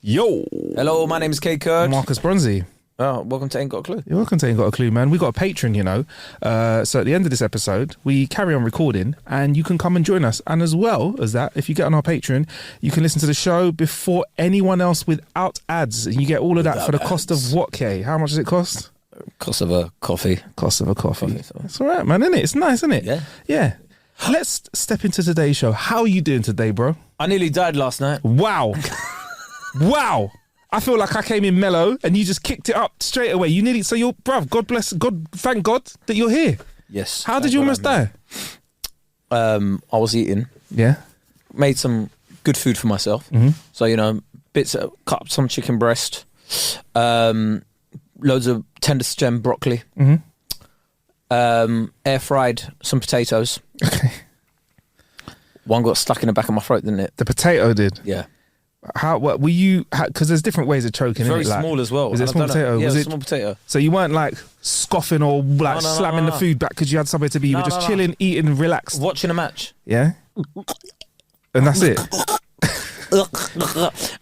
Yo. Hello, my name is K Kurd. Marcus Bronzy. Oh, welcome to Ain't Got a Clue. You're welcome to Ain't Got a Clue, man. We got a patron, you know. So at the end of this episode, we carry on recording and you can come and join us. And as well as that, if you get on our Patreon, you can listen to the show before anyone else without ads. And you get all of that for the cost of what, K? How much does it cost? Cost of a coffee. Cost of a coffee. It's all right, man, isn't it? It's nice, isn't it? Yeah. Yeah. Let's step into today's show. How are you doing today, bro? I nearly died last night. Wow. Wow. I feel like I came in mellow and you just kicked it up straight away. You nearly, so you're, bruv, God bless, God, thank God that you're here. Yes. How did you almost die? I was eating. Yeah. Made some good food for myself. Mm-hmm. So, you know, cut up some chicken breast, loads of tender stem broccoli, air fried some potatoes. Okay. One got stuck in the back of my throat, didn't it? The potato did. Yeah. How? What were you? Because there's different ways of choking. Very isn't it? small as well. Was it small potato? Yeah, was it small potato. So you weren't like scoffing or like slamming the food back because you had somewhere to be. You were just chilling, eating, relaxed, watching a match. Yeah. And that's it.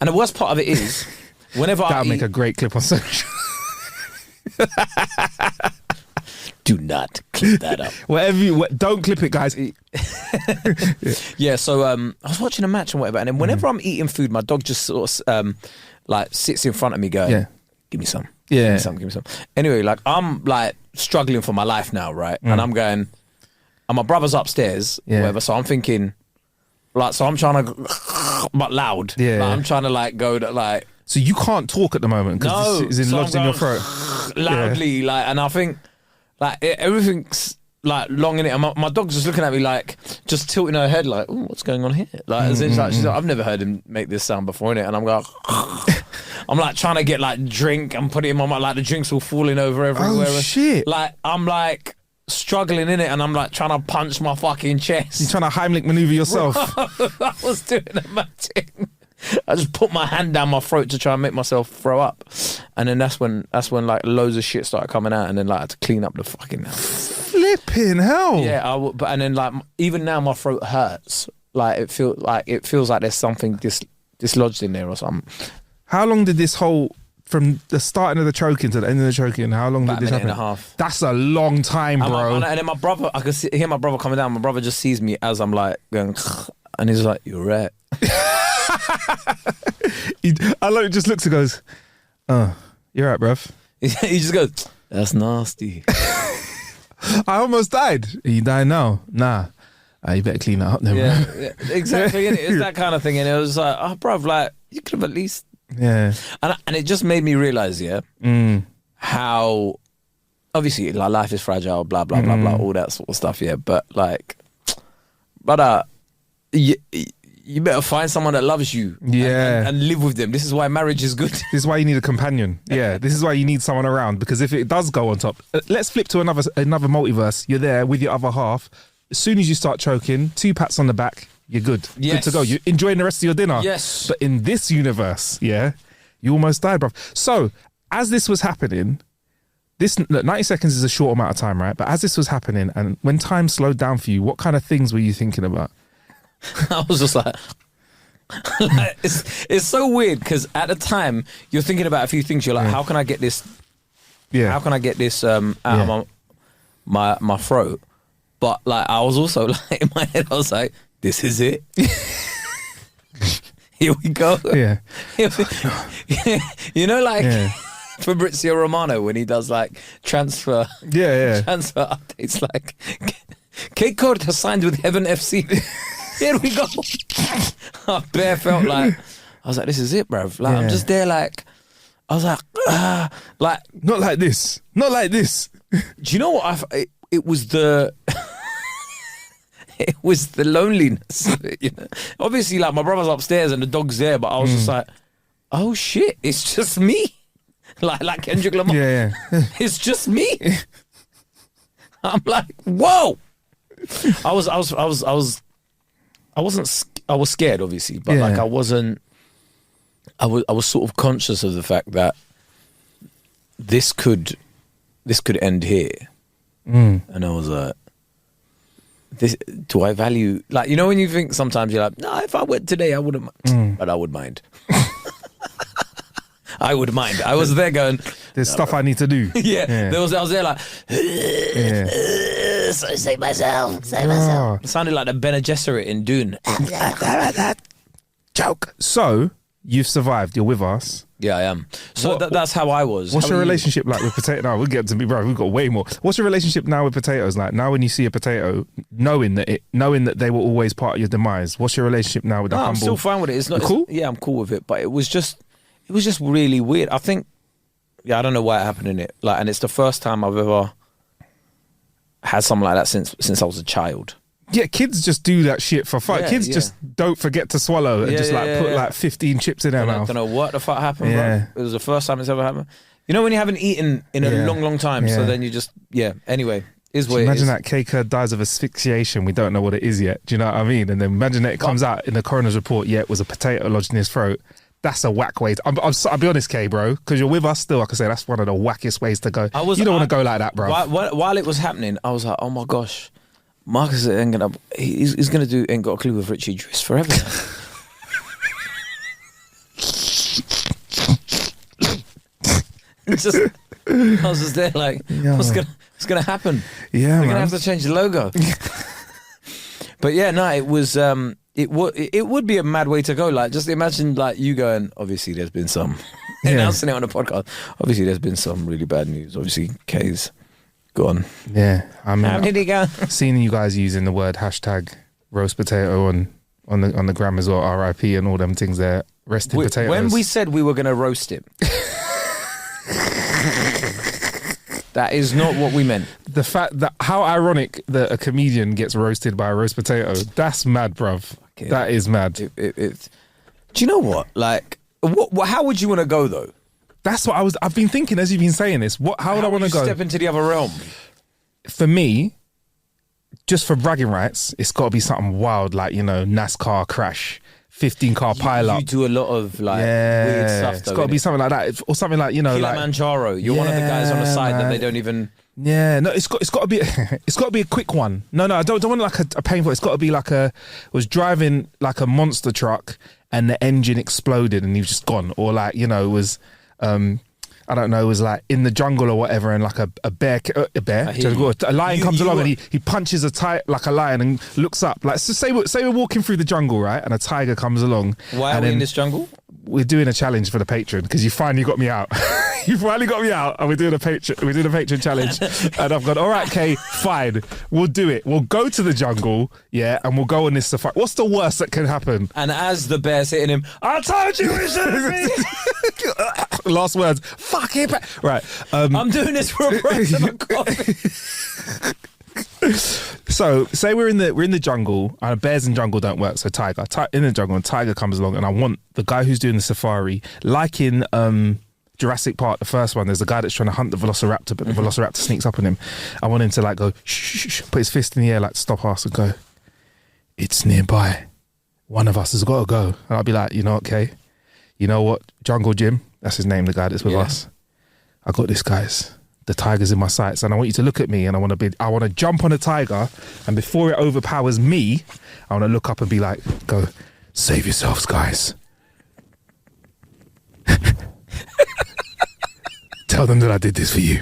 And the worst part of it is, whenever that'll make a great clip on social. Do not clip that up. Don't clip it, guys. Yeah, so I was watching a match and whatever, and then whenever I'm eating food, my dog just sort of like sits in front of me going, give me some. Yeah. Give me some. Anyway, like I'm like struggling for my life now, right? And I'm going, and my brother's upstairs, whatever, so I'm thinking, like, so I'm trying to, but loud. Yeah. Like, I'm trying to like go to like. So you can't talk at the moment because this is lodged in your throat. Loudly, like, and I think, like, everything's like long in it, and my dog's just looking at me like, just tilting her head like, "Ooh, what's going on here?" Like, she's like, I've never heard him make this sound before, innit? And I'm like, I'm like trying to get like drink and put it in my mouth, like the drinks all falling over everywhere. Oh shit! Like I'm like struggling in it, and I'm like trying to punch my fucking chest. You're trying to Heimlich maneuver yourself. I was doing a matching. I just put my hand down my throat to try and make myself throw up, and then that's when like loads of shit started coming out, and then like I had to clean up the fucking flipping hell. Yeah, and then like even now my throat hurts. Like it feels like there's something dislodged in there or something. How long did this whole, from the starting of the choking to the end of the choking, how long did this happen? About a minute and a half. That's a long time, bro. And then my brother, I could hear my brother coming down. My brother just sees me as I'm like going, and he's like, "You're right." I like, just looks and goes, "Oh, you're right, bruv." He just goes, "That's nasty." I almost died. Are you dying now? Nah. You better clean that up then, yeah, bro. yeah, exactly. It's that kind of thing. And it was like, oh, bruv, like, you could have at least... Yeah. And it just made me realise, how... Obviously, like, life is fragile, blah, blah, blah, blah, all that sort of stuff, yeah. But, like... You better find someone that loves you and live with them. This is why marriage is good. This is why you need a companion. Yeah, this is why you need someone around, because if it does go on top, let's flip to another multiverse. You're there with your other half. As soon as you start choking, 2 pats on the back, you're good. Yes. Good to go. You're enjoying the rest of your dinner. Yes. But in this universe, you almost died, bruv. So, as this was happening, 90 seconds is a short amount of time, right? But as this was happening, and when time slowed down for you, what kind of things were you thinking about? I was just like it's so weird because at the time you're thinking about a few things. You're like, how can I get this? Yeah. How can I get this out of my throat? But like, I was also like in my head, I was like, this is it. Here we go. Yeah. You know, like Fabrizio Romano when he does like transfer updates, like K Kurd has signed with Heaven FC. Here we go. I bare felt like, I was like, this is it, bruv. Like, I'm just there like, I was like, not like this. Not like this. Do you know what? It was the loneliness. You know? Obviously, like, my brother's upstairs and the dog's there, but I was just like, oh shit, it's just me. Like Kendrick Lamar. Yeah. It's just me. I'm like, whoa. I was scared, obviously, but like I was sort of conscious of the fact that this could end here. And I was like, do I value, like, you know, when you think sometimes you're like, no, if I went today I wouldn't mind, but I would mind. I would mind. I was there going, there's stuff I need to do. I was there like, so save myself. It sounded like the Bene Gesserit in Dune. Joke. So you've survived. You're with us. Yeah, I am. So that's how I was. What's your relationship like with potato? No, we'll get to me, bro. We've got way more. What's your relationship now with potatoes like? Now, when you see a potato, knowing that they were always part of your demise. What's your relationship now with the humble? I'm still fine with it. It's not cool. I'm cool with it, but it was just really weird. I think, I don't know why it happened in it. Like, and it's the first time I've ever had something like that since I was a child. Yeah, kids just do that shit for fun. Kids just don't forget to swallow and just put like 15 chips in their mouth. I don't know what the fuck happened, bro. It was the first time it's ever happened. You know when you haven't eaten in a long time, so then you just, anyway, is what it is. Imagine that Keika dies of asphyxiation. We don't know what it is yet. Do you know what I mean? And then imagine that it comes out in the coroner's report, it was a potato lodged in his throat. That's a whack way. I'll be honest, K, bro, because you're with us still. Like I say, that's one of the wackiest ways to go. You don't want to go like that, bro. While it was happening, I was like, oh my gosh. Marcus he's gonna do Ain't Got a Clue with Richie Driss forever. I was just there like, what's gonna happen? Yeah, we're gonna have to change the logo. But it was it would be a mad way to go. Like, just imagine like you going, obviously there's been some announcing it on the podcast. Obviously there's been some really bad news. Obviously K's gone. Yeah, I mean, how did he go? Seeing you guys using the word #roast potato on the gram as well, RIP and all them things there. Rested potatoes. When we said we were going to roast it, that is not what we meant. The fact that how ironic that a comedian gets roasted by a roast potato, that's mad, bruv. Okay. That is mad. Do you know what? Like, how would you want to go though? That's what I've been thinking as you've been saying this. How would I want to go? Step into the other realm. For me, just for bragging rights, it's got to be something wild, like, NASCAR crash, 15-car pile-up. You do a lot of like weird stuff. It's got to be something like that, or something like Kilimanjaro. You're one of the guys on the side that they don't even. Yeah, no, it's got to be it's got to be a quick one. No, I don't want like a painful. It's got to be like was driving like a monster truck and the engine exploded and he was just gone, or like was. I don't know, it was like in the jungle or whatever, and like a lion comes along and he punches like a lion and looks up. Like, so say we're walking through the jungle, right, and a tiger comes along. Why are we in this jungle? We're doing a challenge for the patron because you finally got me out. You finally got me out, and we're doing a patron challenge. And I've gone, all right, Kay, fine, we'll do it. We'll go to the jungle, and we'll go on this safari. What's the worst that can happen? And as the bear's hitting him, I told you it should be. Last words. Fuck it. Right. I'm doing this for a price of a coffee. So say we're in the jungle, and bears in jungle don't work, so tiger in the jungle, and tiger comes along, and I want the guy who's doing the safari, like in Jurassic Park, the first one, there's a guy that's trying to hunt the velociraptor, but the velociraptor sneaks up on him. I want him to like go shh, put his fist in the air, like stop us, and go, it's nearby, one of us has got to go. And I'll be like, okay, you know what, Jungle Jim, that's his name, the guy that's with us, I got this, guys. The tiger's in my sights, and I want you to look at me, and I want to jump on a tiger, and before it overpowers me, I want to look up and be like, go, save yourselves, guys. Tell them that I did this for you.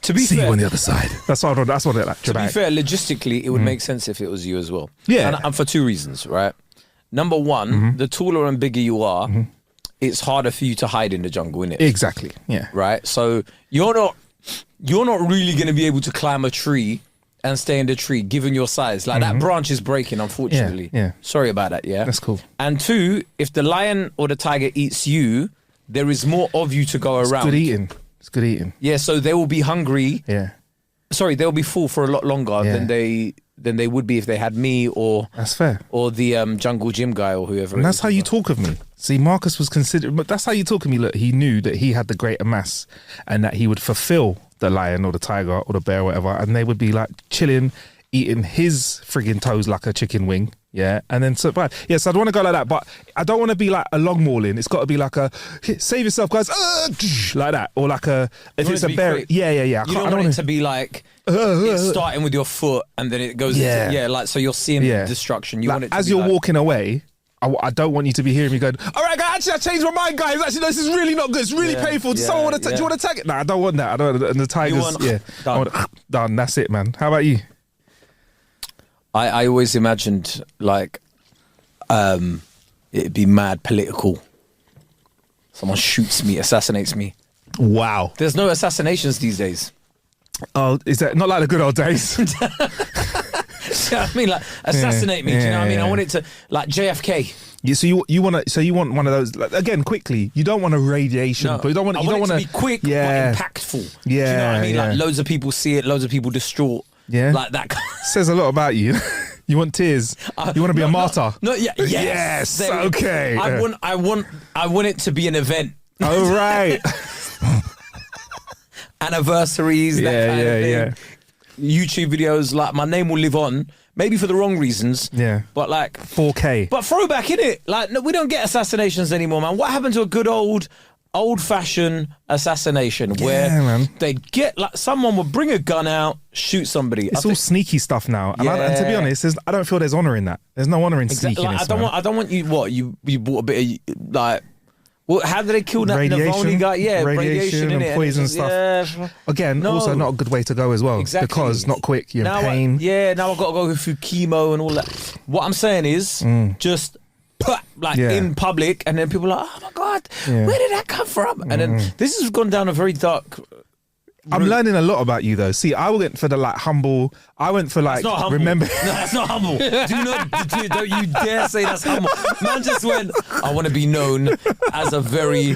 To be See fair, you on the other side. That's what I like. To be fair, logistically, it would make sense if it was you as well. Yeah. And for two reasons, right? Number one, the taller and bigger you are, it's harder for you to hide in the jungle, innit? Exactly. Yeah. Right? So you're not really going to be able to climb a tree and stay in the tree, given your size. Like, that branch is breaking, unfortunately. Yeah. Sorry about that, yeah? That's cool. And two, if the lion or the tiger eats you, there is more of you to go around. It's good eating. Yeah, so they will be hungry. Yeah. Sorry, they'll be full for a lot longer than they would be if they had me or... That's fair. Or the Jungle Gym guy or whoever. And that's how you talk of me. See, Marcus was considered... But that's how you talk of me. Look, he knew that he had the greater mass and that he would fulfill the lion or the tiger or the bear or whatever, and they would be like chilling, eating his frigging toes like a chicken wing. Yeah, and then survive. Yes, I'd want to go like that, but I don't want to be like a long mauling. It's got to be like a save yourself, guys, like that, or like a if it's a bear. Quick. Yeah. You don't want it to be like it's starting with your foot and then it goes. Into, like so you're seeing destruction. You want it to as be you're like, walking away. I don't want you to be hearing me going, all right, guys, actually, I changed my mind, guys. Actually, no, this is really not good. It's really painful. Does someone want to? Do you want to tag it? No, I don't want that. I don't. And the Tigers, done. That's it, man. How about you? I always imagined like it'd be mad political. Someone shoots me, assassinates me. Wow. There's no assassinations these days. Oh, is that not like the good old days? You know what I mean? Like, assassinate me. Do you know what I mean? I want it to, like JFK. Yeah, so you want one of those, like, again, quickly. You don't want a radiation. No, but you don't want it to be quick but impactful. Yeah, do you know what I mean? Yeah. Like loads of people see it, loads of people distraught. Yeah, like that. Says a lot about you. You want tears. You want to be a martyr. Yes. Okay. I want it to be an event. Oh right. Anniversaries. That kind of thing. Yeah. YouTube videos, like my name will live on, maybe for the wrong reasons. Yeah. But like 4K. But throwback, innit? Like, no, we don't get assassinations anymore, man. What happened to a good old-fashioned assassination where they get, like, someone would bring a gun out, shoot somebody? It's all sneaky stuff now. And to be honest, I don't feel there's honour in that. There's no honour in sneakiness. Like, I don't want you, what? You bought a bit of, like... Well, how did they kill that Navalny guy? Yeah, radiation and in poison it. stuff. Yeah. Again, also not a good way to go as well. Exactly. Because not quick, you're in pain. Now I've got to go through chemo and all that. What I'm saying is, just put in public, and then people are like, oh my God, where did that come from? And then this has gone down a very dark... I'm learning a lot about you though. See, I went for the humble. I went for like, remember? No, that's not humble. Don't you dare say that's humble. Man just went, I want to be known as a very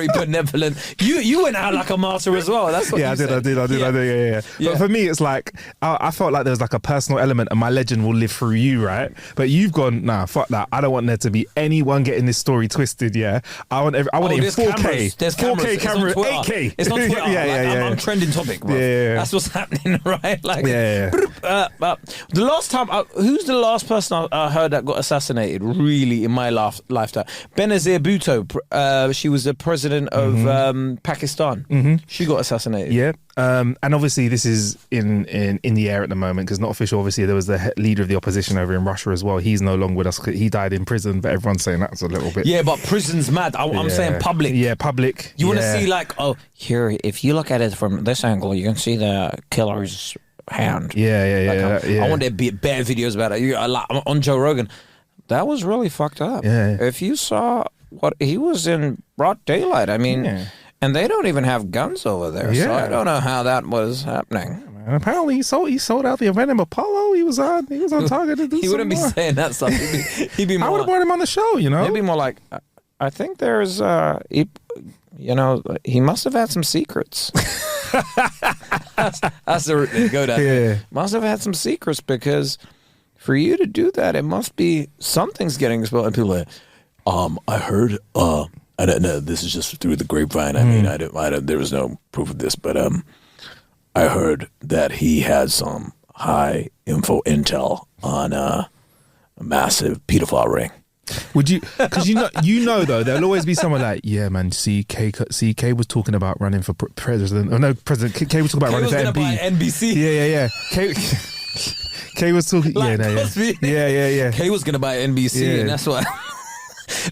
benevolent. You went out like a martyr as well. That's what I did. Yeah. But for me, it's like, I felt like there was like a personal element and my legend will live through you, right? But you've gone, nah, fuck that. I don't want there to be anyone getting this story twisted, yeah? I want it in 4K. Cameras. There's 4K camera, it's 8K. It's on Twitter. I'm trending topic, bro. Yeah. That's what's happening, right? Like, the last time, who's the last person I heard that got assassinated really in my lifetime? Benazir Bhutto. She was the president of Pakistan. She got assassinated. Yeah. And obviously this is in the air at the moment because not official. Obviously there was the leader of the opposition over in Russia as well. He's no longer with us. He died in prison, but everyone's saying that's a little bit. Yeah, but prison's mad. I'm saying public. Yeah, public. You want to see like, oh, here, if you look at it from this angle, you can see the killer's hand. Yeah. I want there to be better videos about it. Like, on Joe Rogan. That was really fucked up. Yeah. If you saw what he was in broad daylight, I mean, and they don't even have guns over there, so I don't know how that was happening. And apparently he sold out the event in Apollo. He was on target to do. He wouldn't be saying that stuff. He'd be more. I would have brought him on the show. You know, he'd be more like, I think there's, he must have had some secrets. That's the route to go down. Yeah, must have had some secrets because for you to do that, it must be something's getting exposed. And people are like, I heard. I don't know. This is just through the grapevine. I mean, I don't. There was no proof of this, but I heard that he had some high intel on a massive pedophile ring. Would you? Because you know though, there'll always be someone like, yeah, man. See, K was talking about running for president. Oh no, president. K was talking about running for NBC. Yeah. K was talking. Like, yeah. K was gonna buy NBC, and that's why.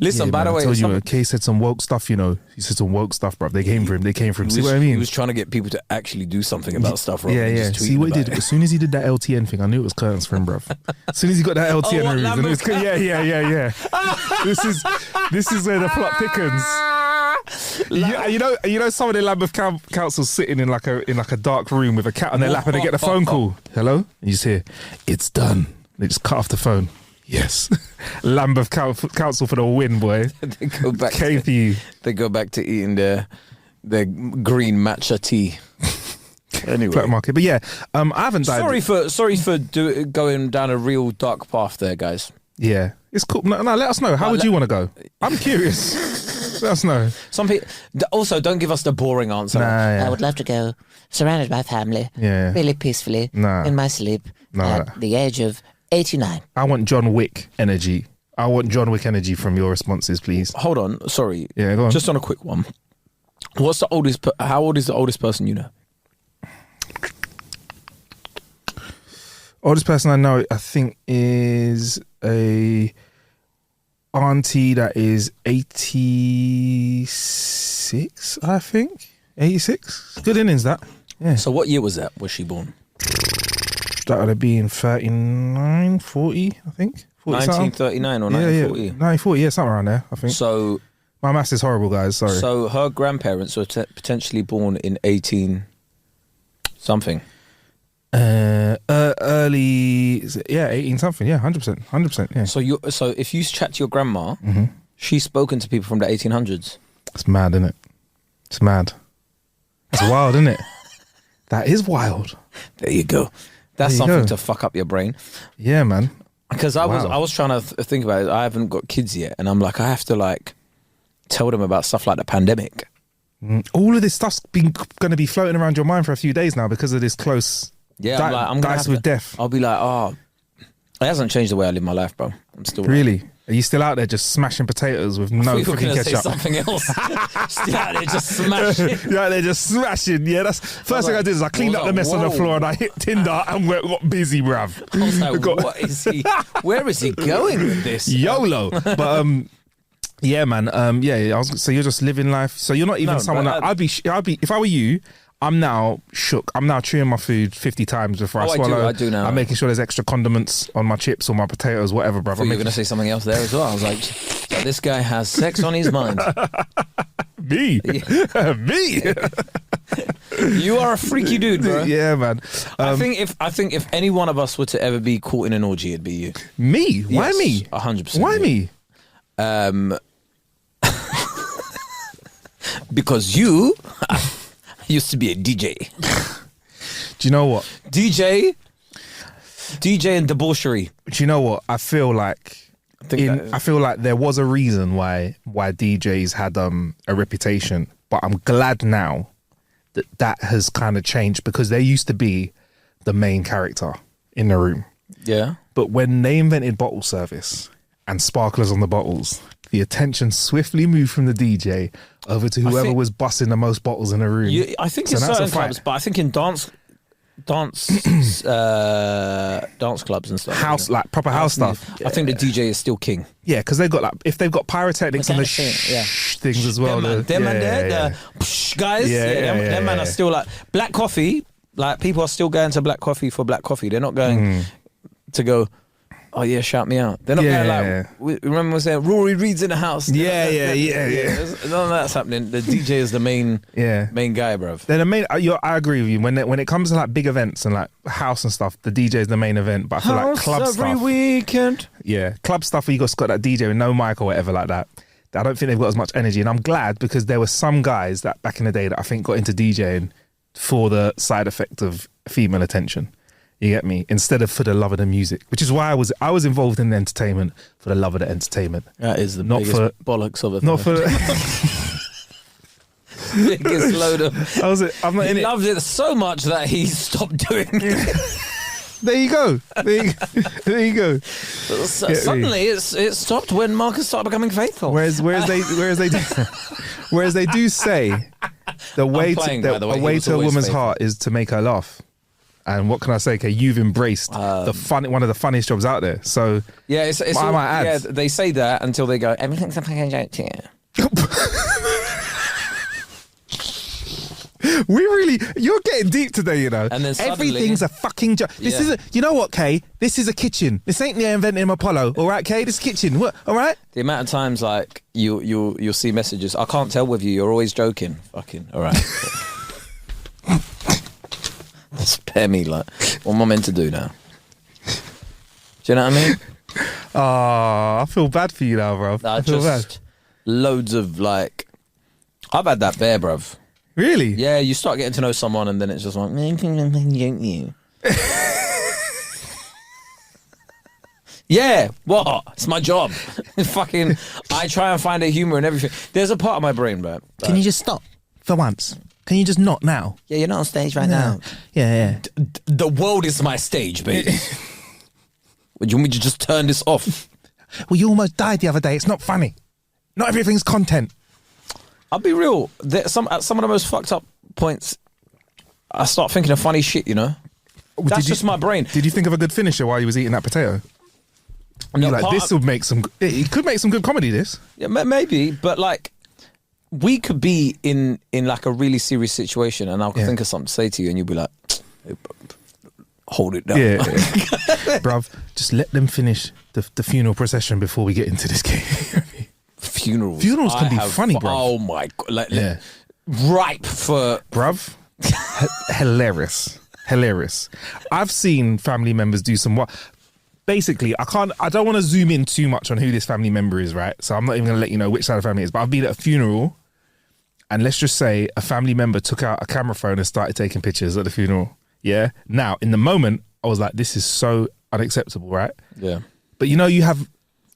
Listen, by the way, I told you, Kay said some woke stuff. You know, he said some woke stuff, bro. They came for him. See what I mean? He was trying to get people to actually do something about stuff. Yeah. See what he did as soon as he did that LTN thing. I knew it was curtains for him, bro. As soon as he got that LTN reason, yeah. This is where the plot thickens. You know, some of the Lambeth Council sitting in like a dark room with a cat on their lap, and they get the phone call. Hello, and you just hear, "It's done." They just cut off the phone. Yes, Lambeth Council for the win, boy. They go back. They go back to eating their green matcha tea. Anyway, black market. But yeah, I haven't died. Sorry for going down a real dark path there, guys. Yeah, it's cool. No, let us know. How would you want to go? I'm curious. Let us know. Some people also don't give us the boring answer. I would love to go surrounded by family, really peacefully, in my sleep at the age of 89. I want John Wick energy. From your responses, please. Hold on, sorry. Yeah, go on. Just on a quick one. How old is the oldest person you know? Oldest person I know, I think, is a auntie that is 86, I think. 86. Good innings, that. Yeah. So what year was that? Was she born? That would have been 39, 40, I think. 1939 or 1940? 1940, yeah, something around there, I think. So my maths is horrible, guys, sorry. So her grandparents were potentially born in 18 something. Early, 18 something, 100%, yeah. So if you chat to your grandma, she's spoken to people from the 1800s. It's mad, isn't it? It's mad. It's wild, isn't it? That is wild. There you go. That's something to fuck up your brain. Yeah, man. Because I was trying to think about it. I haven't got kids yet, and I'm like, I have to like tell them about stuff like the pandemic. All of this stuff's been going to be floating around your mind for a few days now because of this close. Yeah, I'm dice with death. I'll be like, it hasn't changed the way I live my life, bro. I'm still really. Are you still out there just smashing potatoes with no freaking ketchup? Say something else. Still out there just smashing. You're out there just smashing. Yeah, that's first thing I did is I cleaned up the mess on the floor and I hit Tinder and got busy, bruv. I was like, what is he? Where is he going with this? YOLO. But yeah, man. So you're just living life. So you're not even someone that I'd be. If I were you, I'm now shook. I'm now chewing my food 50 times before I swallow. I do now. I'm making sure there's extra condiments on my chips or my potatoes, whatever, bruv. I thought you were going to say something else there as well. I was like, so this guy has sex on his mind. Me? Me? You are a freaky dude, bro. Yeah, man. I think if any one of us were to ever be caught in an orgy, it'd be you. Me? Why me? 100%. Why me? Because you used to be a DJ. Do you know what? DJ and debauchery. Do you know what? I feel like there was a reason why DJs had a reputation, but I'm glad now that has kind of changed because they used to be the main character in the room. Yeah. But when they invented bottle service and sparklers on the bottles, the attention swiftly moved from the DJ over to whoever was busting the most bottles in the room. I think in certain clubs, but I think in dance clubs and stuff, like proper house stuff. I think the DJ is still king. Yeah, because they've got if they've got pyrotechnics and the things as well. Them guys, them man are still like black coffee. Like people are still going to black coffee for black coffee. They're not going to go. Oh yeah, shout me out. They're not going like. Remember we saying Rory Reid's in the house. Yeah. None of that's happening. The DJ is the main guy, bruv. They're the main. I agree with you. When it comes to like big events and like house and stuff, the DJ is the main event. But I feel like club stuff every weekend. Yeah, club stuff where you got that DJ with no mic or whatever like that. I don't think they've got as much energy, and I'm glad because there were some guys that back in the day that I think got into DJing for the side effect of female attention. You get me? Instead of for the love of the music, which is why I was involved in the entertainment for the love of the entertainment. That is the biggest bollocks of it. Not for biggest load of. I'm not in it. He loved it so much that he stopped doing it. There you go. There you go. Suddenly, it stopped when Marcus started becoming faithful. Whereas they do say the way to a woman's heart is to make her laugh. And what can I say? Okay, you've embraced one of the funniest jobs out there. So they say that until they go, everything's a fucking joke to you. You're getting deep today, you know. And then suddenly, everything's a fucking joke. You know what, Kay? This is a kitchen. This ain't the inventing Apollo, all right, Kay? This is kitchen. What? All right. The amount of times like you'll see messages. I can't tell with you. You're always joking. Fucking all right. Spare me, like, what am I meant to do now? Do you know what I mean? I feel bad for you now, bro. I feel bad. Loads of like, I've had that bear, bruv. Really? Yeah, you start getting to know someone and then it's just like, you. Yeah, what? It's my job. Fucking, I try and find a humour in everything. There's a part of my brain, bro. Can you just stop for once? Can you just not now? Yeah, you're not on stage right now. Yeah. The world is my stage, baby. Would you want me to just turn this off? Well, you almost died the other day. It's not funny. Not everything's content. I'll be real. At some of the most fucked up points, I start thinking of funny shit, you know? That's just my brain. Did you think of a good finisher while he was eating that potato? No, like, this would make some... It could make some good comedy, this. Yeah, maybe, but like, we could be in like a really serious situation and I'll think of something to say to you and you'll be like, hey, hold it down. Yeah. Bruv, just let them finish the funeral procession before we get into this game. Funerals can be funny, bruv. Oh my God. Like, ripe for... Bruv, hilarious. I've seen family members do some... Basically, I don't want to zoom in too much on who this family member is, right? So I'm not even going to let you know which side of the family it is. But I've been at a funeral, and let's just say a family member took out a camera phone and started taking pictures at the funeral. Yeah. Now, in the moment, I was like, this is so unacceptable, right? Yeah. But you know, you have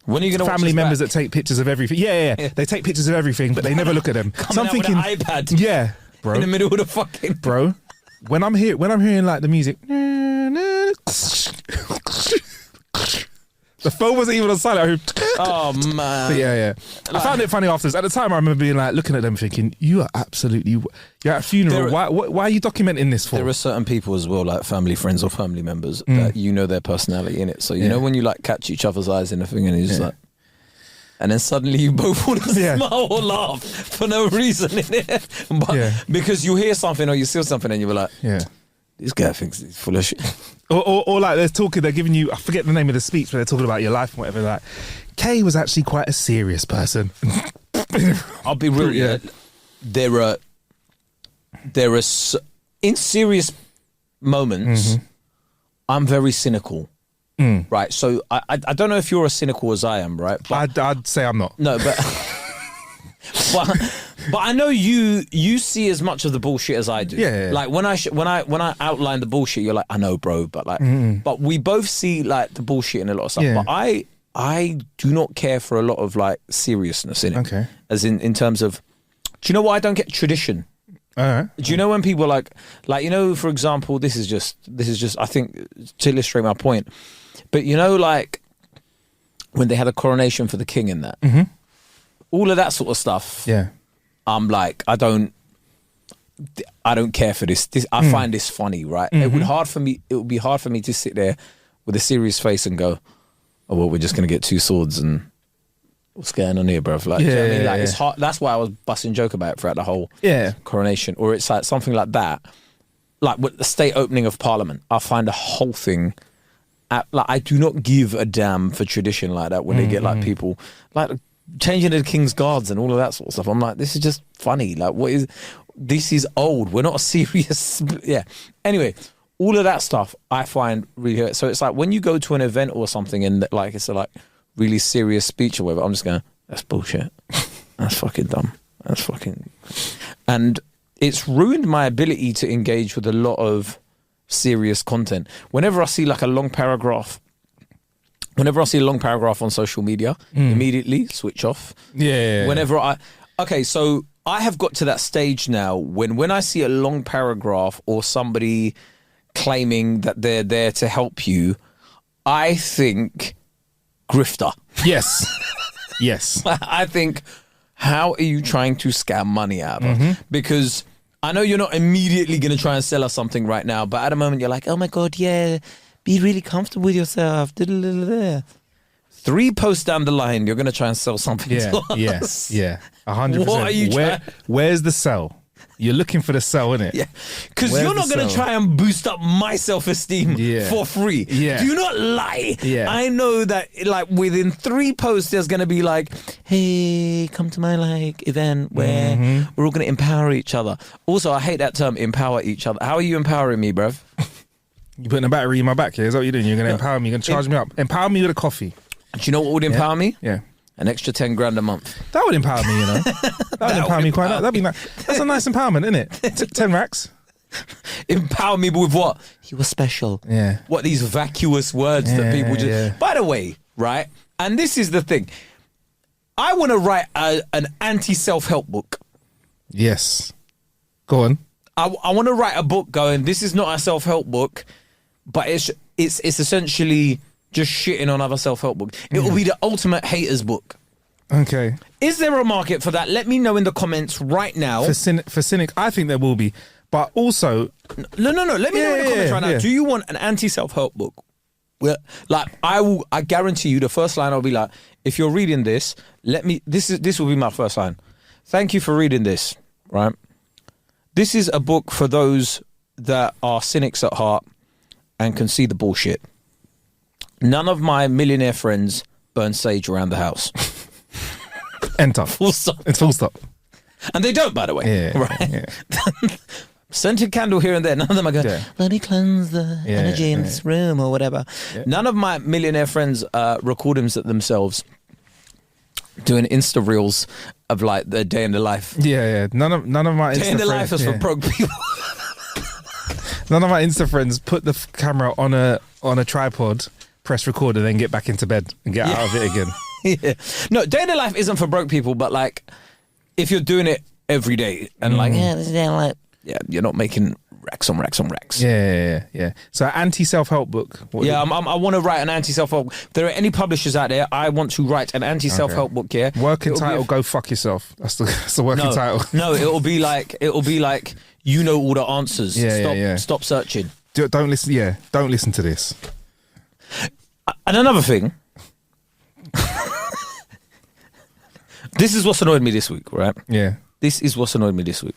when are you gonna family members that take pictures of everything. Yeah. They take pictures of everything, but they never look at them. Coming out with an iPad. Yeah, bro. In the middle of the fucking... Bro, when I'm hearing like the music... The phone wasn't even on silent. Oh, man. But yeah. I found it funny afterwards. At the time, I remember being like, looking at them thinking, you're at a funeral. Why are you documenting this for? There are certain people as well, like family friends or family members, that you know their personality in it. So, you know, when you like catch each other's eyes in a thing and you're just like, and then suddenly you both want to smile or laugh for no reason in it. But because you hear something or you see something and you're like, this guy thinks he's full of shit. Or like they're giving you, I forget the name of the speech, but they're talking about your life and whatever. Like, Kay was actually quite a serious person. I'll be real. Yeah. There are in serious moments, I'm very cynical. Right. So I don't know if you're as cynical as I am, right? But I'd say I'm not. No, but but I know you see as much of the bullshit as I do. Yeah. Like when I outline the bullshit, you're like, I know, bro, but like, but we both see like the bullshit in a lot of stuff. Yeah. But I do not care for a lot of like seriousness in it. Okay. As in terms of, do you know what I don't get? Tradition. All right. Do you know when people like you know, for example, this is just I think to illustrate my point, but you know, like when they had a coronation for the king and that. All of that sort of stuff. Yeah. I'm like, I don't care for this. I find this funny, right? It would be hard for me to sit there with a serious face and go, oh well, we're just gonna get two swords and what's going on here, bruv? Like, do you know what I mean? Like, it's hard. That's why I was busting joke about it throughout the whole coronation. Or it's like something like that. Like with the state opening of Parliament, I find the whole thing like I do not give a damn for tradition like that when they get like people like changing the King's Guards and all of that sort of stuff. I'm like, this is just funny. Like, this is old. We're not serious. Anyway, all of that stuff I find really, so it's like when you go to an event or something and like it's a like really serious speech or whatever, I'm just going, that's bullshit. That's fucking dumb. That's fucking, and it's ruined my ability to engage with a lot of serious content. Whenever I see like a long paragraph on social media, immediately switch off. Yeah. So I have got to that stage now when I see a long paragraph or somebody claiming that they're there to help you, I think grifter. Yes. Yes. I think, how are you trying to scam money out of us? Because I know you're not immediately going to try and sell us something right now, but at a moment you're like, oh my God, yeah, be really comfortable with yourself. 3 posts down the line, you're going to try and sell something to us. Yeah. 100%. What are you trying? Where's the sell? You're looking for the sell, innit? Yeah. Because you're not going to try and boost up my self-esteem for free. Yeah. Do not lie. Yeah. I know that like within 3 posts, there's going to be like, hey, come to my like event where we're all going to empower each other. Also, I hate that term, empower each other. How are you empowering me, bruv? You putting a battery in my back here? Is that what you're doing? You're going to empower me? You're going to charge me up? Empower me with a coffee. Do you know what would empower me? Yeah. An extra 10 grand a month. That would empower me, you know. That would empower me quite. That'd be nice. That's a nice empowerment, isn't it? 10 racks. Empower me with what? You were special. Yeah. What, these vacuous words that people just... Yeah. By the way, right? And this is the thing. I want to write an anti-self-help book. Yes. Go on. I want to write a book going, this is not a self-help book, but it's essentially just shitting on other self-help books. It will be the ultimate haters book. Okay. Is there a market for that? Let me know in the comments right now. For cynic, I think there will be. But also, no. Let me know in the comments right now. Yeah. Do you want an anti-self-help book? Well, like I guarantee you, the first line I'll be like, if you're reading this, this will be my first line. Thank you for reading this. Right. This is a book for those that are cynics at heart and can see the bullshit. None of my millionaire friends burn sage around the house. Enter. Full stop. It's full stop. And they don't, by the way. Yeah. Right. Yeah. Scented candle here and there. None of them are going, let me cleanse the energy in this room or whatever. Yeah. None of my millionaire friends record themselves doing Insta reels of like their day in the life. Yeah. None of my day in the life is for broke people. None of my Insta friends put the camera on a tripod, press record, and then get back into bed and get out of it again. Yeah. No, day in the life isn't for broke people, but like if you're doing it every day and like this is day in the life. Yeah, you're not making racks on racks on racks. Yeah. So anti-self-help book. I want to write an anti-self-help. If there are any publishers out there, I want to write an anti-self-help book. Yeah, working title: Go fuck yourself. That's the working title. No, it'll be like you know all the answers. Stop searching. Don't listen. Yeah, don't listen to this. And another thing. This is what's annoyed me this week, right? Yeah. This is what's annoyed me this week.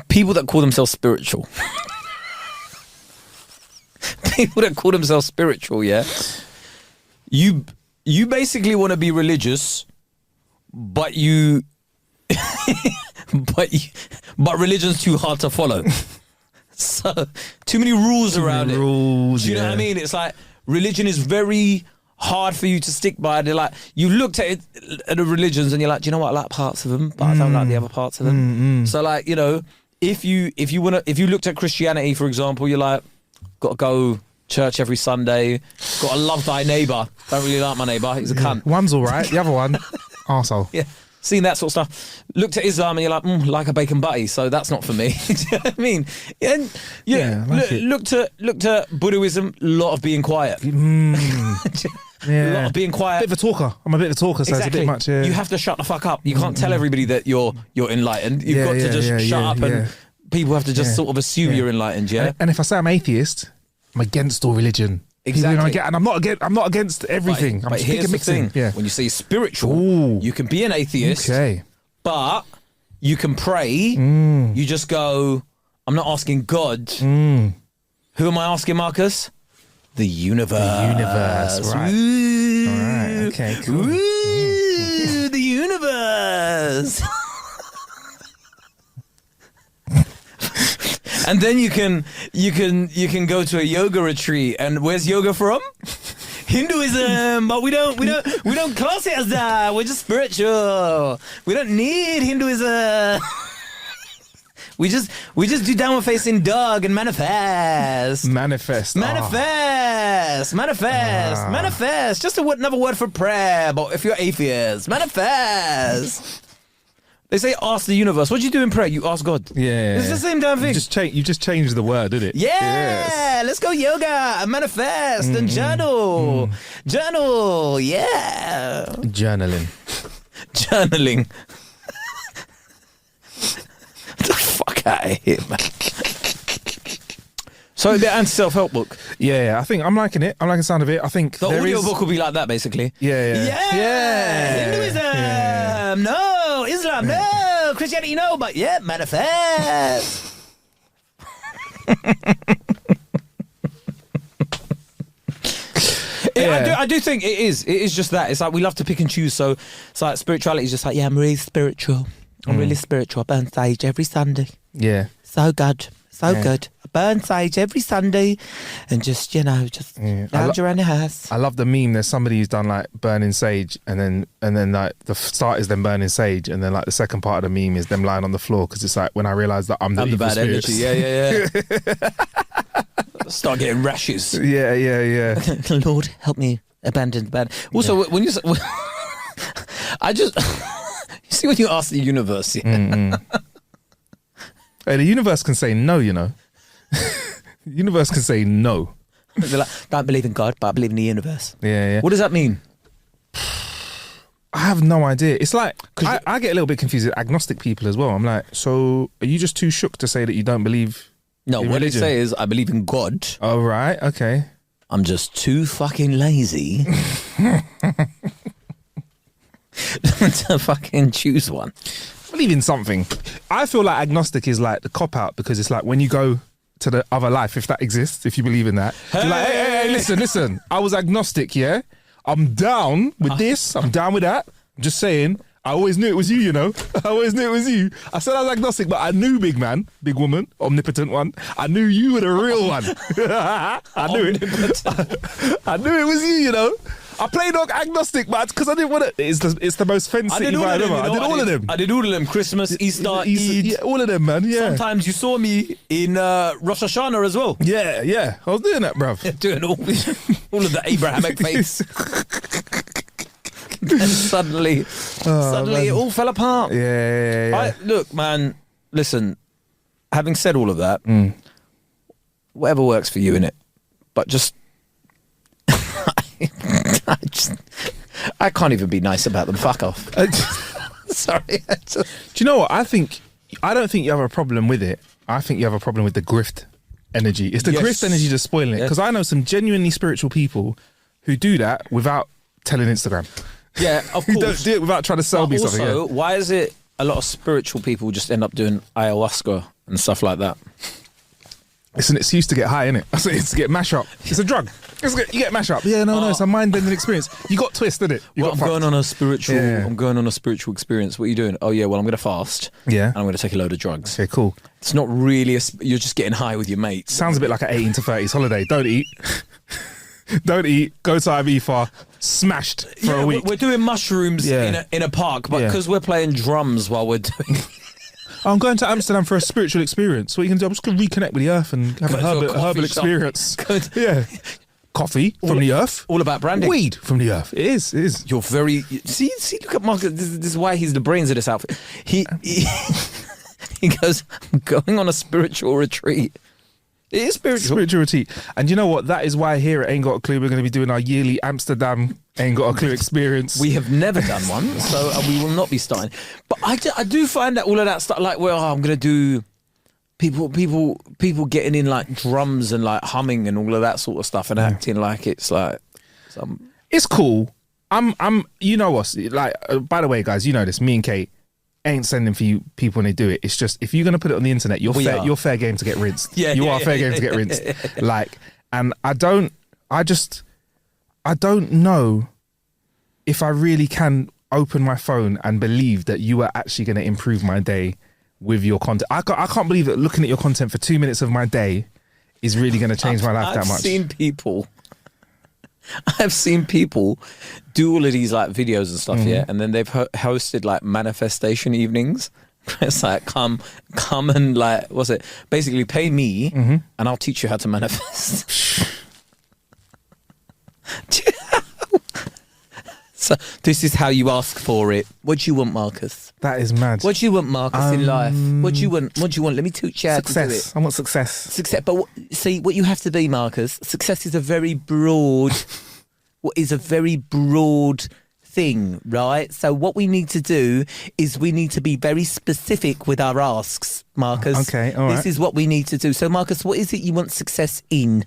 People that call themselves spiritual. People that call themselves spiritual, yeah? You basically want to be religious, but but religion's too hard to follow. So, too many rules around it. Do you know what I mean? It's like religion is very hard for you to stick by. They're like, you looked at the religions and you're like, do you know what? I like parts of them, but I don't like the other parts of them. So like, you know, if you looked at Christianity, for example, you're like, got to go church every Sunday, got to love thy neighbour. Don't really like my neighbour, he's a cunt. One's all right, the other one, arsehole. Yeah. Seen that sort of stuff. Looked at Islam and you're like, like a bacon butty, so that's not for me. Do you know what I mean? Looked at Buddhism, a lot of being quiet. A lot of being quiet. Bit of a talker. I'm a bit of a talker, so exactly. It's a bit much. Yeah. You have to shut the fuck up. You can't tell everybody that you're enlightened. You've got to just shut up and people have to just sort of assume you're enlightened, yeah? And if I say I'm atheist, I'm against all religion. Exactly. And I'm not against everything. But here's the thing. Yeah. When you say spiritual, you can be an atheist, but you can pray. You just go, I'm not asking God. Who am I asking, Marcus? The universe. The universe, right. Ooh. All right, okay, cool. Ooh, the universe. And then you can go to a yoga retreat. And where's yoga from? Hinduism, but we don't class it as that. We're just spiritual. We don't need Hinduism. We just do downward facing dog and manifest. Manifest. Just another word for prayer, but if you're atheist, manifest. They say ask the universe. What do you do in prayer? You ask God. Yeah. It's the same damn thing. You just changed the word, didn't it? Yeah. Yes. Let's go yoga and manifest and journal. Journal. Yeah. Journaling. Get the fuck out of here, man. So the anti-self-help book. Yeah, I think I'm liking it. I'm liking the sound of it. I think the audio book will be like that, basically. Yeah. Hinduism, no. Islam, no. Christianity, no. But yeah, manifest. I do think it is. It is just that. It's like we love to pick and choose. So it's like spirituality is just like, I'm really spiritual. I'm really spiritual. I burn sage every Sunday. Yeah. So good. Good. I burn sage every Sunday and just lounge around the house. I love the meme. There's somebody who's done like burning sage and then like the start is them burning sage and then like the second part of the meme is them lying on the floor because it's like when I realise that I'm the bad spirits. energy. Yeah. Start getting rashes. Yeah. Lord, help me abandon the bad. Also, when you I just... you see when you ask the universe... Hey, the universe can say no, you know. The universe can say no. They're like, don't believe in God, but I believe in the universe. Yeah. What does that mean? have no idea. It's like, I get a little bit confused with agnostic people as well. I'm like, so are you just too shook to say that you don't believe in what religion? they say is, I believe in God. Oh, right, okay. I'm just too fucking lazy to fucking choose one. Believe in something. I feel like agnostic is like the cop-out, because it's like when you go to the other life, if that exists, if you believe in that, you're like, hey, listen, I was agnostic, yeah? I'm down with this, I'm down with that. I'm just saying, I always knew it was you, you know? I always knew it was you. I said I was agnostic, but I knew big man, big woman, omnipotent one. I knew you were the real one. I knew it. I knew it was you, you know? I played agnostic, but because I didn't want to. It's the most fancy vibe ever. I did all of them. I did all of them. Christmas, Easter, Eid. Yeah, all of them, man. Yeah. Sometimes you saw me in Rosh Hashanah as well. Yeah. I was doing that, bruv. Doing all of the Abrahamic faiths. And suddenly it all fell apart. Yeah. Look, man, listen, having said all of that, whatever works for you, innit? But just... I can't even be nice about them. Fuck off. Sorry. Do you know what? I don't think you have a problem with it. I think you have a problem with the grift energy. It's the grift energy that's spoiling it. Because I know some genuinely spiritual people who do that without telling Instagram. Yeah, of course. Don't do it without trying to sell me something. Also, why is it a lot of spiritual people just end up doing ayahuasca and stuff like that? It's an excuse to get high, innit? It's to get mash up. It's a drug. You get mash up. Yeah, no, it's a mind-bending experience. You got twist, innit? I'm going on a spiritual. Yeah. I'm going on a spiritual experience. What are you doing? Oh yeah, well I'm going to fast. Yeah, and I'm going to take a load of drugs. Okay, cool. It's not really you're just getting high with your mates. Sounds a bit like an 18 to 30s holiday. Don't eat. Don't eat. Go to Ibiza. Smashed for a week. We're doing mushrooms in a park, but because we're playing drums while we're doing. I'm going to Amsterdam for a spiritual experience. What you can do, I'm just going to reconnect with the earth and have a herbal experience. Yeah. Coffee from the earth. All about branding. Weed from the earth. It is. You're very... See, look at Marcus. This is why he's the brains of this outfit. He goes, I'm going on a spiritual retreat. It is spiritual retreat. And you know what? That is why here at Ain't Got a Clue, we're going to be doing our yearly Amsterdam Ain't Got a Clue experience. We have never done one, so we will not be starting. But I do find that all of that stuff, like, I'm going to do people getting in like drums and like humming and all of that sort of stuff and acting like it's like some... It's cool. I'm you know us, like, by the way, guys, you know this, me and Kate ain't sending for you people when they do it. It's just, if you're going to put it on the internet, you're fair game to get rinsed. You are fair game to get rinsed. Like, and I don't know if I really can open my phone and believe that you are actually going to improve my day with your content. I can't believe that looking at your content for 2 minutes of my day is really going to change my life that much. I've seen people do all of these like videos and stuff, and then they've hosted like manifestation evenings. It's like, come and like, what's it? Basically pay me and I'll teach you how to manifest. So this is how you ask for it. What do you want, Marcus? That is mad. What do you want, Marcus, in life? What do you want? Let me teach you how to do it. I want success. Success. But see, what you have to be, Marcus, success is a very broad thing, right? So what we need to do is we need to be very specific with our asks, Marcus. Okay, all right. This is what we need to do. So, Marcus, what is it you want success in?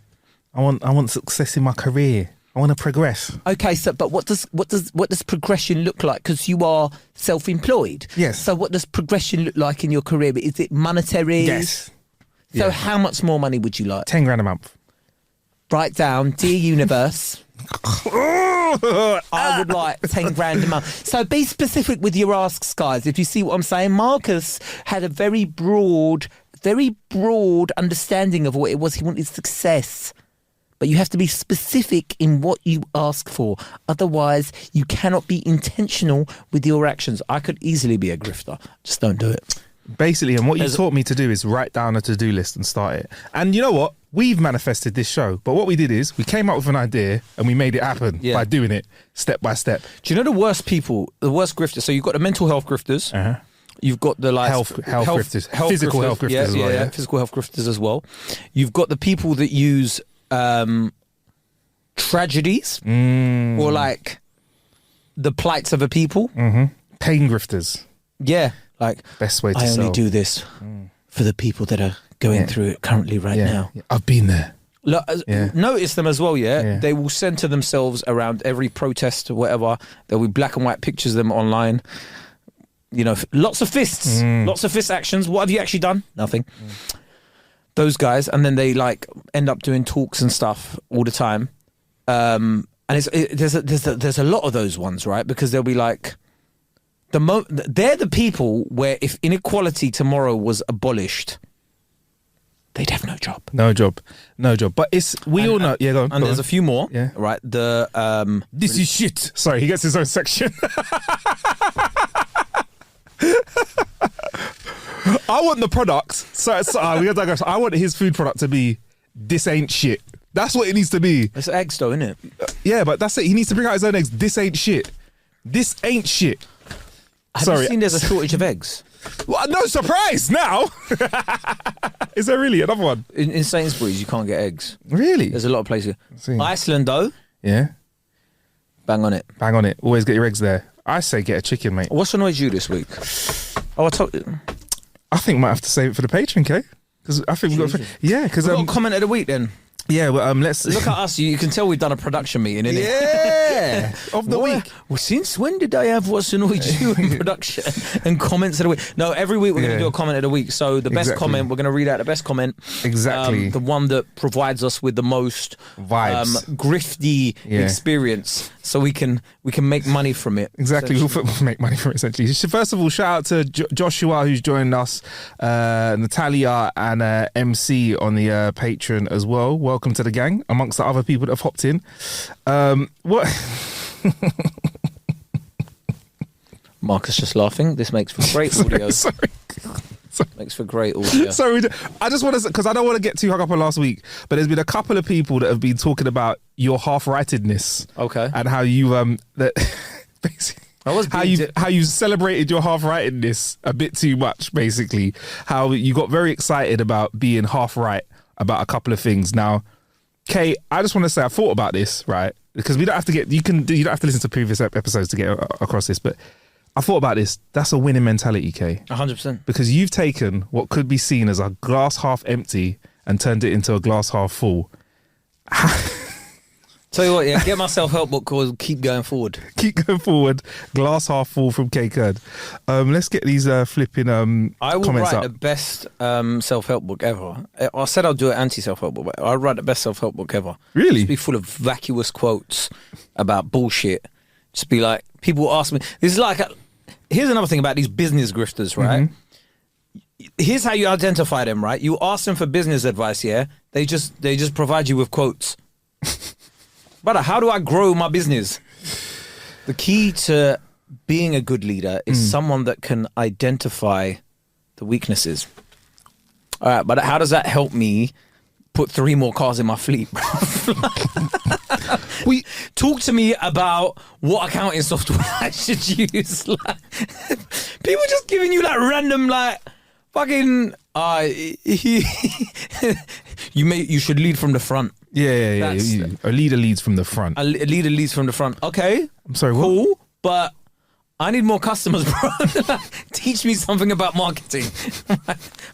I want success in my career. I want to progress. Okay, so but what does progression look like? Because you are self-employed. Yes. So what does progression look like in your career? Is it monetary? Yes. So how much more money would you like? 10 grand a month. Write down, dear universe. I would like 10 grand a month. So be specific with your asks, guys. If you see what I'm saying, Marcus had a very broad understanding of what it was. He wanted success. But you have to be specific in what you ask for. Otherwise, you cannot be intentional with your actions. I could easily be a grifter. Just don't do it. Basically, and what you taught me to do is write down a to-do list and start it. And you know what? We've manifested this show. But what we did is we came up with an idea and we made it happen by doing it step by step. Do you know the worst people, the worst grifters? So you've got the mental health grifters. You've got the like health grifters. Physical health grifters as well. Yeah, physical health grifters as well. You've got the people that use tragedies or like the plights of a people. Pain grifters. Yeah, like best way to I sell. only do this for the people that are going through it currently now. Yeah. I've been there. Look, notice them as well, They will center themselves around every protest or whatever. There'll be black and white pictures of them online. You know, lots of fists, lots of fist actions. What have you actually done? Nothing. Those guys, and then they like end up doing talks and stuff all the time. And there's a lot of those ones, right? Because they'll be like, they're the people where if inequality tomorrow was abolished, they'd have no job. No job. But all know. Yeah, go on. And there's a few more. Yeah. Right. This is shit. Sorry, he gets his own section. I want the product. So we got to digress. I want his food product to be, this ain't shit. That's what it needs to be. It's eggs though, isn't it? Yeah, but that's it. He needs to bring out his own eggs. This ain't shit. This ain't shit. Have you seen there's a shortage of eggs? Well, no surprise now. Is there really another one? In Sainsbury's, you can't get eggs. Really? There's a lot of places. Iceland, though. Yeah. Bang on it. Bang on it. Always get your eggs there. I say get a chicken, mate. What's annoyed you this week? Oh, I think we might have to save it for the Patreon, okay? Because I think we've got... Yeah, because... We've got a comment of the week, then. Yeah, well, let's... Look at us. You can tell we've done a production meeting, innit? Yeah! Of the week. Well, since when did I have what's annoyed you in production and comments of the week? No, every week we're going to do a comment of the week. So the best comment, we're going to read out the best comment. Exactly. The one that provides us with the most vibes, grifty experience, so we can make money from it. Exactly, we'll make money from it, essentially. First of all, shout out to Joshua, who's joined us, Natalia and MC on the Patreon as well. Welcome to the gang, amongst the other people that have hopped in. What? Marcus just laughing. This makes for great audio. Sorry. Makes for great audio. Sorry, I just want to, because I don't want to get too hung up on last week, but there's been a couple of people that have been talking about your half-rightedness. Okay. And how you basically how you celebrated your half-rightedness a bit too much, basically. How you got very excited about being half right about a couple of things. Now, Kay, I just want to say I thought about this, right? Because we don't have to you don't have to listen to previous episodes to get across this, but I thought about this. That's a winning mentality, Kay. 100%. Because you've taken what could be seen as a glass half empty and turned it into a glass half full. Tell you what, get my self-help book called Keep Going Forward. Keep going forward. Glass half full from K Kurd. Let's get these flipping I will comments write up. the best self-help book ever. I said I'll do an anti-self-help book, but I'll write the best self-help book ever. Really? Just be full of vacuous quotes about bullshit. Just be like, people ask me, this is like, here's another thing about these business grifters, right? Here's how you identify them, right? You ask them for business advice, yeah? They just provide you with quotes. Brother, how do I grow my business? The key to being a good leader is someone that can identify the weaknesses. All right, but how does that help me put 3 more cars in my fleet? Talk to me about what accounting software I should use. Like, people just giving you like random like fucking you should lead from the front. Yeah. A leader leads from the front. A leader leads from the front. Okay. I'm sorry, what? Cool, but I need more customers, bro. Teach me something about marketing.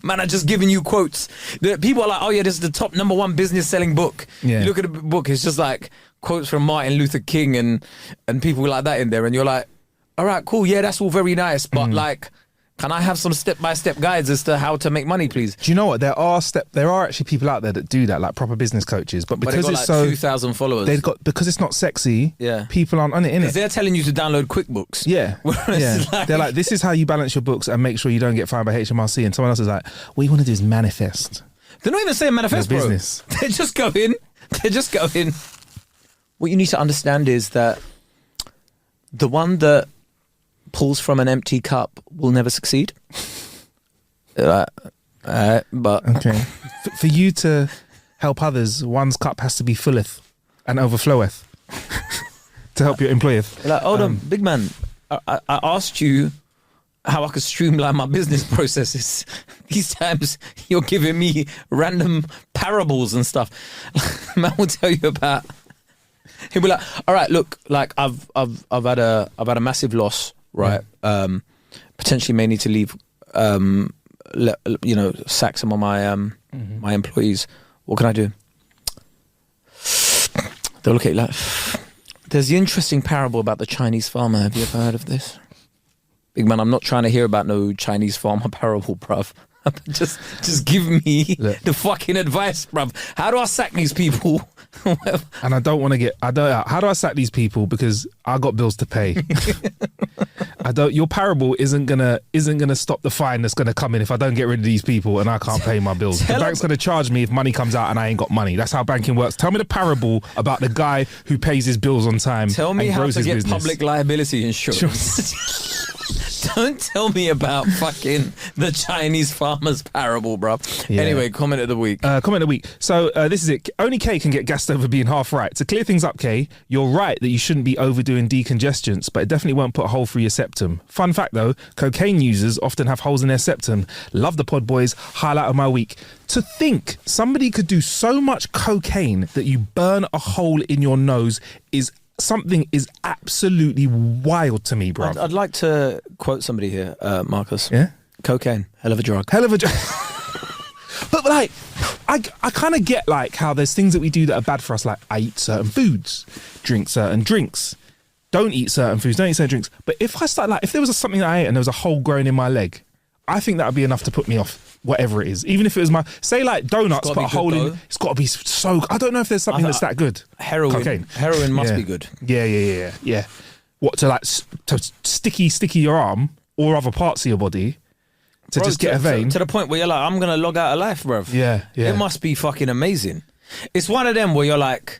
Man, I'm just giving you quotes. People are like, oh yeah, this is the top #1 business selling book. Yeah. You look at the book, it's just like quotes from Martin Luther King and people like that in there. And you're like, all right, cool. Yeah, that's all very nice. But like, can I have some step-by-step guides as to how to make money, please? Do you know what? There are actually people out there that do that, like proper business coaches. But because got it's like so 2,000 followers, because it's not sexy. Yeah, people aren't on it, innit? Because they're telling you to download QuickBooks. Yeah, yeah. They're like, this is how you balance your books and make sure you don't get fined by HMRC. And someone else is like, what you want to do is manifest. They're not even saying manifest, bro. Business. They're just going. What you need to understand is that the one that pulls from an empty cup will never succeed. But okay, for you to help others, one's cup has to be fulleth and overfloweth to help your employeth. Like, hold on, big man. I asked you how I could streamline my business processes. These times you're giving me random parables and stuff. Man will tell you about He'll be like, all right, look, like I've had a massive loss, right? Potentially may need to leave, sack some of my my employees. What can I do? They'll look at you like, there's the interesting parable about the Chinese farmer. Have you ever heard of this? Big man, I'm not trying to hear about no Chinese farmer parable, bruv. just give me the fucking advice, bruv. How do I sack these people? And I don't want to get. How do I sack these people because I got bills to pay? Your parable isn't gonna stop the fine that's gonna come in if I don't get rid of these people and I can't pay my bills. The bank's gonna charge me if money comes out and I ain't got money. That's how banking works. Tell me the parable about the guy who pays his bills on time. Tell me and how grows to his get business. public liability insurance. Don't tell me about fucking the Chinese farmer's parable, bro. Yeah. Anyway, comment of the week. So this is it. Only Kay can get gassed over being half right. To clear things up, Kay, you're right that you shouldn't be overdoing decongestants, but it definitely won't put a hole through your septum. Fun fact though, cocaine users often have holes in their septum. Love the pod, boys. Highlight of my week. To think somebody could do so much cocaine that you burn a hole in your nose is absolutely wild to me, bro. I'd like to quote somebody here, Marcus. Yeah? Cocaine, hell of a drug. But like, I kind of get like how there's things that we do that are bad for us. Like I eat certain foods, drink certain drinks, don't eat certain foods, don't eat certain drinks. But if I start if there was something that I ate and there was a hole growing in my leg, I think that would be enough to put me off whatever it is. Even if it was say like donuts, put a hole in. It's got to be so. I don't know if there's something that's that good. Heroin must be good. Yeah. What to sticky your arm or other parts of your body to just get a vein to the point where you're like, I'm gonna log out of life, bruv. Yeah. It must be fucking amazing. It's one of them where you're like,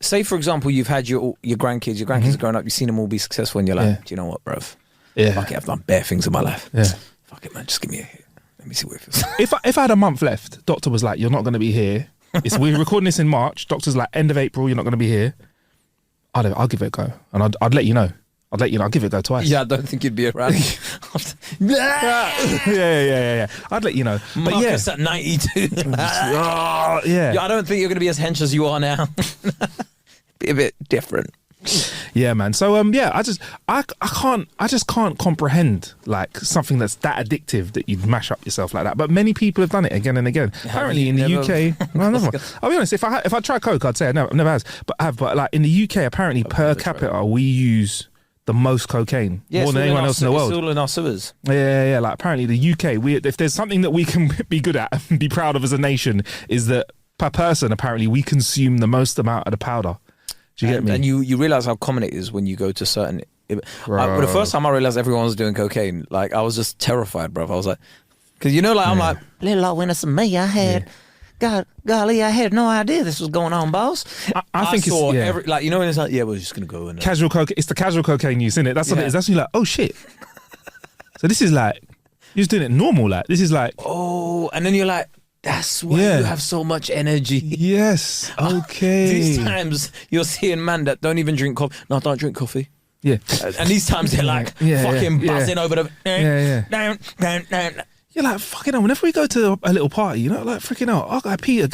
say for example, you've had your grandkids. Your grandkids are growing up. You've seen them all be successful, and you're like, do you know what, bruv? Yeah. Fuck it, I've done bare things in my life. Yeah. Fuck it, man. Just give me a hit. Let me see what it feels. If I had a month left, doctor was like, you're not going to be here. We're recording this in March. Doctor's like, end of April, you're not going to be here. I'll give it a go. And I'd let you know. I'll give it a go twice. Yeah, I don't think you'd be around. yeah. I'd let you know. But Marcus at 92. Yeah, I don't think you're going to be as hench as you are now. Be a bit different. Yeah, man. So I just can't comprehend like something that's that addictive that you'd mash up yourself like that. But many people have done it again and again. Apparently in the UK, I'll be honest. If I try coke, I'd say I never has. But like in the UK, apparently per capita, we use the most cocaine more than anyone else in the world. It's all in our sewers. Yeah. Like apparently the UK, if there's something that we can be good at and be proud of as a nation, is that per person, apparently we consume the most amount of the powder. Do you get me? And you realise how common it is when you go to certain... the first time I realised everyone was doing cocaine, like I was just terrified, bruv. I was like... Because I'm like... Little old winner some me, I had... Golly, I had no idea this was going on, boss. I think saw it's... every, like, when it's like, we're just going to go in there. Casual cocaine. It's the casual cocaine use, isn't it? That's what it is. That's when you're like, oh shit. So this is like... You're just doing it normal, like. This is like... Oh, and then you're like... That's why you have so much energy. Yes. Okay. These times you're seeing man that don't even drink coffee. No, I don't drink coffee. Yeah. And these times they're like fucking buzzing over the... Yeah. You're like, fucking hell, whenever we go to a little party, like freaking hell, our guy Peter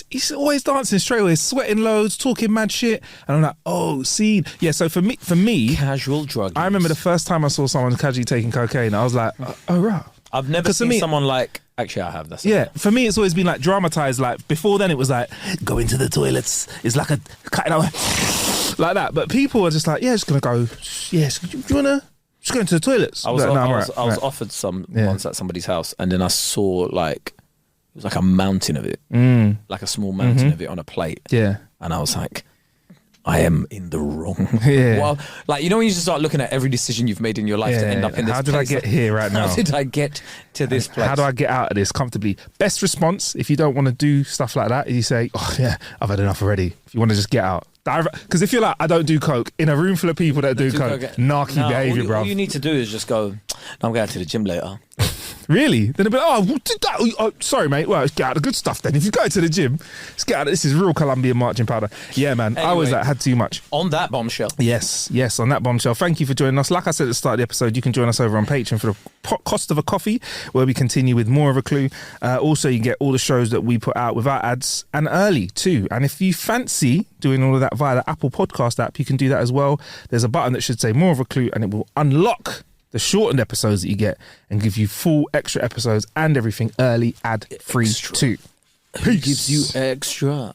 he's always dancing straight away, sweating loads, talking mad shit. And I'm like, oh, see. Yeah, so for me... Casual drug use. I remember the first time I saw someone casually taking cocaine, I was like, oh, right. I've never seen someone like... Actually, I have. That's for me, it's always been like dramatized. Like before then, it was like go into the toilets. It's like a cutting out like that. But people are just like, just gonna go. Yes, do you wanna just go into the toilets? I was offered some once at somebody's house, and then I saw like it was like a mountain of it, like a small mountain of it on a plate. Yeah, and I was like, I am in the wrong. Yeah. Well, like, when you just start looking at every decision you've made in your life to end up in this place. How did I get here right now? How did I get to this place? How do I get out of this comfortably? Best response, if you don't want to do stuff like that, you say, oh yeah, I've had enough already. If you want to just get out. Because if you're like, I don't do coke, in a room full of people that do coke, narky behaviour, bro. All you need to do is just go, I'm going to the gym later. Really? Then they'll be like, oh, sorry, mate. Well, let's get out the good stuff then. If you go to the gym, let's get out. This is real Colombian marching powder. Yeah, man. Anyway, I was had too much. On that bombshell. Yes, on that bombshell. Thank you for joining us. Like I said at the start of the episode, you can join us over on Patreon for the cost of a coffee, where we continue with more of a clue. Also, you get all the shows that we put out without ads and early too. And if you fancy doing all of that via the Apple Podcast app, you can do that as well. There's a button that should say more of a clue, and it will unlock the shortened episodes that you get and give you full extra episodes and everything early ad free too. Peace. Gives you extra.